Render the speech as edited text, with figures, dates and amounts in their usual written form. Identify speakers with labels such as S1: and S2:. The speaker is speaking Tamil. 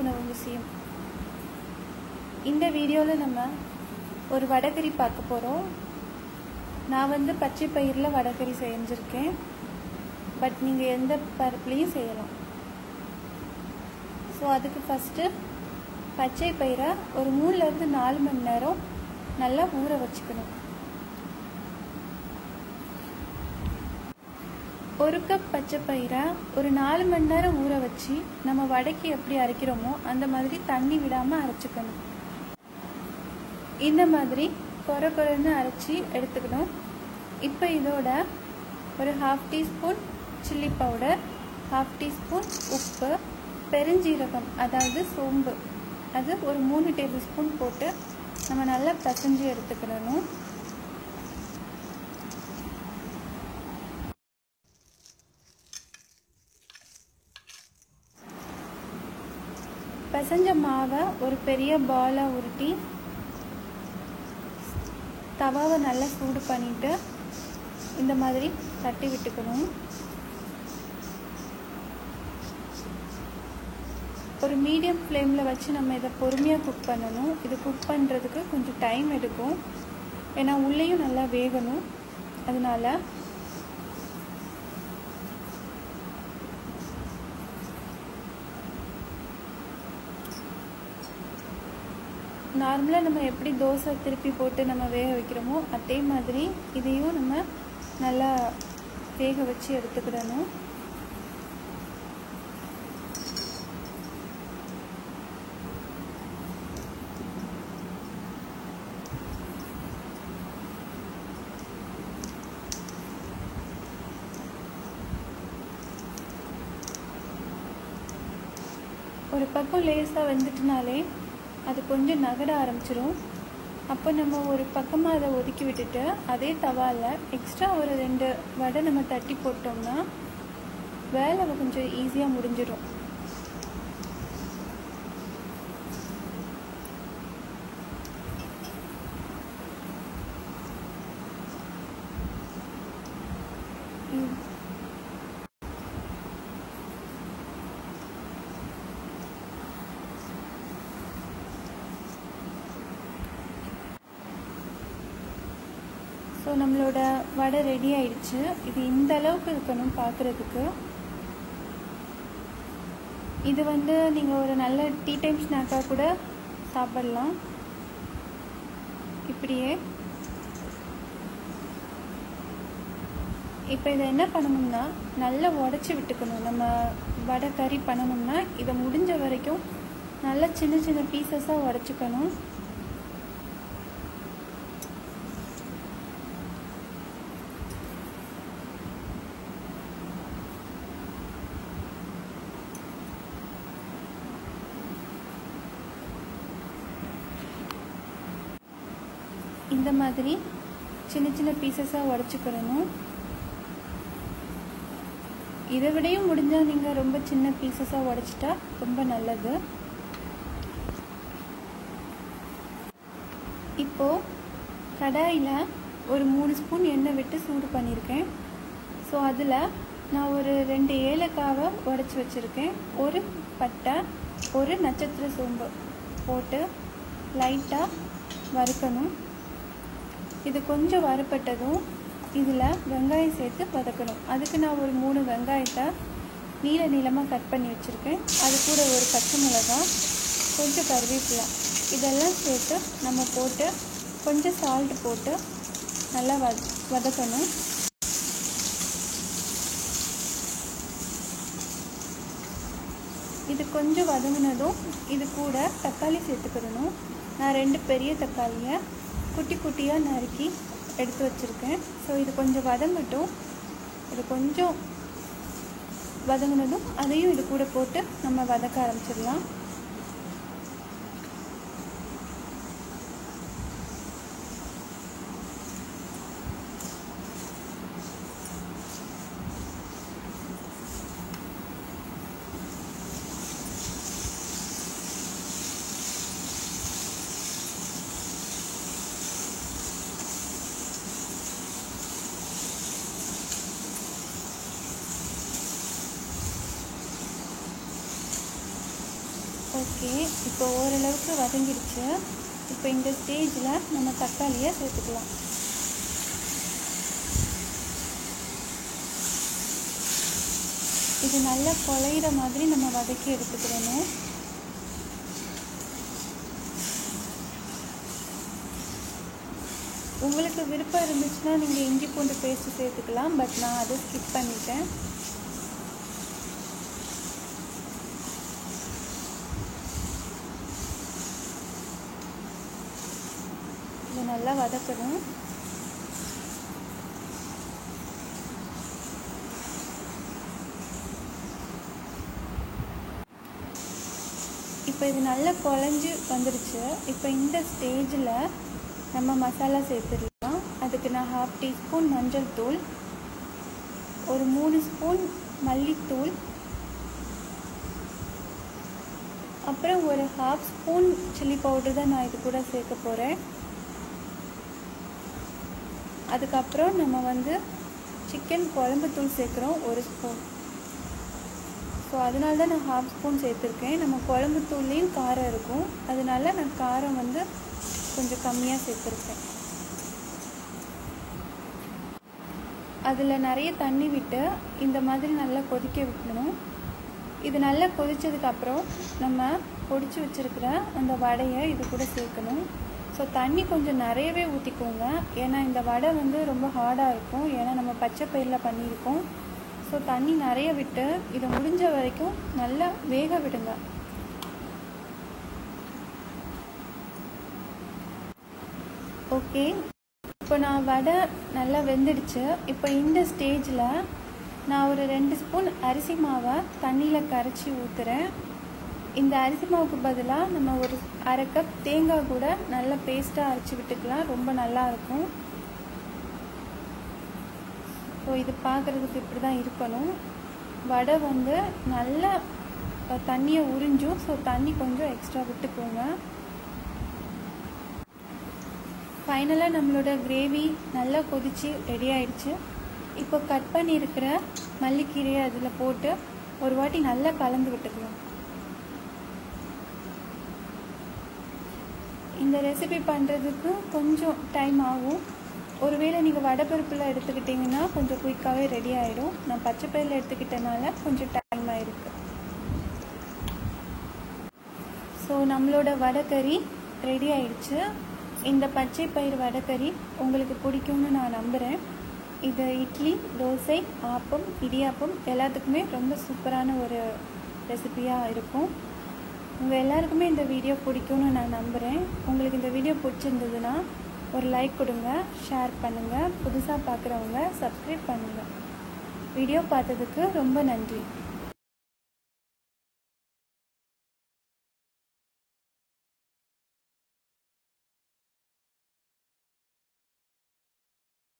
S1: உணவு முசியம். இந்த வீடியோவில் நம்ம ஒரு வடகரி பார்க்க போகிறோம். நான் பச்சை பயிரில் வடகரி செஞ்சுருக்கேன். பட் நீங்கள் எந்த பருப்புலையும் செய்யலாம். ஸோ அதுக்கு ஃபஸ்ட்டு பச்சை பயிரை ஒரு 3லேருந்து 4 மணி நேரம் நல்லா ஊற வச்சுக்கணும். 1 கப் பச்சை பயிரை ஒரு 4 மணி நேரம் ஊற வச்சு நம்ம வடைக்கு எப்படி அரைக்கிறோமோ அந்த மாதிரி தண்ணி விடாமல் அரைச்சிக்கணும். இந்த மாதிரி கொர கொரன்னு அரைச்சி எடுத்துக்கணும். இப்போ இதோட ஒரு 1/2 டீஸ்பூன் சில்லி பவுடர், 1/2 டீஸ்பூன் உப்பு, பெருஞ்சீரகம் அதாவது சோம்பு அது ஒரு 3 டேபிள் ஸ்பூன் போட்டு நம்ம நல்லா பிசைஞ்சு எடுத்துக்கிடணும். பிசைஞ்ச மாவை ஒரு பெரிய பாலாக உருட்டி தவாவை நல்லா சூடு பண்ணிட்டு இந்த மாதிரி தட்டி விட்டுக்கணும். ஒரு மீடியம் ஃப்ளேமில் வச்சு நம்ம இதை பொறுமையாக குக் பண்ணணும். இது குக் பண்ணுறதுக்கு கொஞ்சம் டைம் எடுக்கும், ஏன்னா உள்ளேயும் நல்லா வேகணும். அதனால நார்மலாக நம்ம எப்படி தோசை திருப்பி போட்டு நம்ம வேக வைக்கிறோமோ அதே மாதிரி இதையும் நம்ம நல்லா வேக வச்சு எடுத்துக்கிடணும். ஒரு பக்கம் லேசாக வெந்துட்டுனாலே அது கொஞ்சம் நகர ஆரம்பிச்சிடும். அப்போ நம்ம ஒரு பக்கமாக அதை ஒதுக்கி விட்டுட்டு அதே தவாவில் எக்ஸ்ட்ரா ஒரு 2 வடை நம்ம தட்டி போட்டோம்னா வேலை கொஞ்சம் ஈஸியாக முடிஞ்சிடும். ஸோ நம்மளோட வடை ரெடி ஆயிடுச்சு. இது இந்த அளவுக்கு இருக்கணும் பார்க்குறதுக்கு. இது நீங்கள் ஒரு நல்ல டீ டைம் ஸ்நாக்காக கூட சாப்பிடலாம். இப்படியே இப்போ இதை என்ன பண்ணணும்னா நல்லா உடச்சி விட்டுக்கணும். நம்ம வடை கறி பண்ணணும்னா இதை முடிஞ்ச வரைக்கும் நல்லா சின்ன சின்ன பீசஸாக உடச்சிக்கணும். இந்த மாதிரி சின்ன சின்ன பீசஸாக உடச்சிக்கிறணும். இதை விடையும் முடிஞ்சால் நீங்கள் ரொம்ப சின்ன பீசஸாக உடச்சிட்டா ரொம்ப நல்லது. இப்போது கடாயில் ஒரு 3 ஸ்பூன் எண்ணெய் விட்டு சூடு பண்ணியிருக்கேன். ஸோ அதில் நான் ஒரு 2 ஏலக்காவை உடச்சி வச்சுருக்கேன். ஒரு பட்டை, ஒரு நட்சத்திர சோம்பு போட்டு லைட்டாக வறுக்கணும். இது கொஞ்சம் வறுப்பட்டதும் இதில் வெங்காயம் சேர்த்து வதக்கணும். அதுக்கு நான் ஒரு 3 வெங்காயத்தை நீளமாக கட் பண்ணி வச்சுருக்கேன். அது கூட ஒரு பச்சை மிளகாய், கொஞ்சம் கருவேப்பிலை இதெல்லாம் சேர்த்து நம்ம போட்டு கொஞ்சம் சால்ட் போட்டு நல்லா வதக்கணும். இது கொஞ்சம் வதங்கினதும் இது கூட தக்காளி சேர்த்துக்கிடணும். நான் 2 பெரிய தக்காளியை குட்டி குட்டியாக நறுக்கி எடுத்து வச்சுருக்கேன். ஸோ இது கொஞ்சம் வதங்கட்டும். இது கொஞ்சம் வதங்கினதும் அதையும் இது கூட போட்டு நம்ம வதக்க ஆரம்பிச்சிடலாம். ஓகே, இப்போ ஓரளவுக்கு வதங்கிடுச்சு. இப்போ இந்த ஸ்டேஜில் நம்ம தக்காளியை சேர்த்துக்கலாம். இது நல்லா குழையிற மாதிரி நம்ம வதக்கி எடுத்துக்கிறணும். உங்களுக்கு விருப்பம் இருந்துச்சுன்னா நீங்கள் இஞ்சி பூண்டு பேஸ்ட்டு சேர்த்துக்கலாம். பட் நான் அதை ஸ்கிப் பண்ணிட்டேன். இது நல்லா வதக்கணும். இப்போ இது நல்லா குழஞ்சி வந்துடுச்சு. இப்போ இந்த ஸ்டேஜில் நம்ம மசாலா சேர்த்துடலாம். அதுக்கு நான் 1/2 டீஸ்பூன் மஞ்சள் தூள், ஒரு 3 ஸ்பூன் மல்லித்தூள், அப்புறம் ஒரு 1/2 ஸ்பூன் சில்லி பவுடர் தான் நான் இது கூட சேர்க்க போகிறேன். அதுக்கப்புறம் நம்ம வந்து சிக்கன் குழம்பு தூள் சேர்க்குறோம் 1 ஸ்பூன். ஸோ அதனால தான் நான் 1/2 ஸ்பூன் சேர்த்துருக்கேன். நம்ம குழம்பு தூள்லேயும் காரம் இருக்கும், அதனால நான் காரம் வந்து கொஞ்சம் கம்மியாக சேர்த்துருக்கேன். அதில் நிறைய தண்ணி விட்டு இந்த மாதிரி நல்லா கொதிக்க விடணும். இது நல்லா கொதித்ததுக்கப்புறம் நம்ம பொடிச்சு வச்சுருக்கிற அந்த வடையை இது கூட சேர்க்கணும். ஸோ தண்ணி கொஞ்சம் நிறையவே ஊற்றிக்கோங்க, ஏன்னா இந்த வடை வந்து ரொம்ப ஹார்டாக இருக்கும், ஏன்னா நம்ம பச்சை பயிரில் பண்ணியிருக்கோம். ஸோ தண்ணி நிறைய விட்டு இதை முடிஞ்ச வரைக்கும் நல்லா வேக விடுங்க. ஓகே, இப்போ நான் வடை நல்லா வெந்துடுச்சு. இப்போ இந்த ஸ்டேஜில் நான் ஒரு 2 ஸ்பூன் அரிசி மாவை தண்ணியில் கரைச்சி ஊற்றுறேன். இந்த அரிசி மாவுக்கு பதிலாக நம்ம ஒரு 1/2 கப் தேங்காய் கூட நல்லா பேஸ்ட்டாக அரைச்சி விட்டுக்கலாம், ரொம்ப நல்லாயிருக்கும். ஸோ இது பார்க்குறதுக்கு இப்படி தான் இருக்கணும். வடை வந்து நல்லா தண்ணியை உறிஞ்சும், ஸோ தண்ணி கொஞ்சம் எக்ஸ்ட்ரா விட்டுக்கோங்க. ஃபைனலாக நம்மளோட கிரேவி நல்லா கொதித்து ரெடி ஆயிடுச்சு. இப்போ கட் பண்ணியிருக்கிற மல்லிக்கீரையை அதில் போட்டு ஒரு வாட்டி நல்லா கலந்து விட்டுக்கலாம். இந்த ரெசிபி பண்ணுறதுக்கு கொஞ்சம் டைம் ஆகும். ஒருவேளை நீங்கள் வடைப்பருப்பில் எடுத்துக்கிட்டிங்கன்னா கொஞ்சம் குயிக்காகவே ரெடி ஆகிடும். நான் பச்சை பயிரில் எடுத்துக்கிட்டனால கொஞ்சம் டைம் ஆகிருக்கு. ஸோ நம்மளோட வடைக்கறி ரெடி ஆயிடுச்சு. இந்த பச்சை பயிர் வடைக்கறி உங்களுக்கு பிடிக்கும்னு நான் நம்புகிறேன். இது இட்லி, தோசை, ஆப்பம், இடியாப்பம் எல்லாத்துக்குமே ரொம்ப சூப்பரான ஒரு ரெசிபியாக இருக்கும். உங்கள் எல்லாருக்குமே இந்த வீடியோ பிடிக்கும்னு நான் நம்புகிறேன். உங்களுக்கு இந்த வீடியோ பிடிச்சிருந்ததுன்னா ஒரு லைக் கொடுங்க, ஷேர் பண்ணுங்கள், புதுசாக பார்க்குறவங்க சப்ஸ்கிரைப் பண்ணுங்கள். வீடியோ பார்த்ததுக்கு ரொம்ப நன்றி.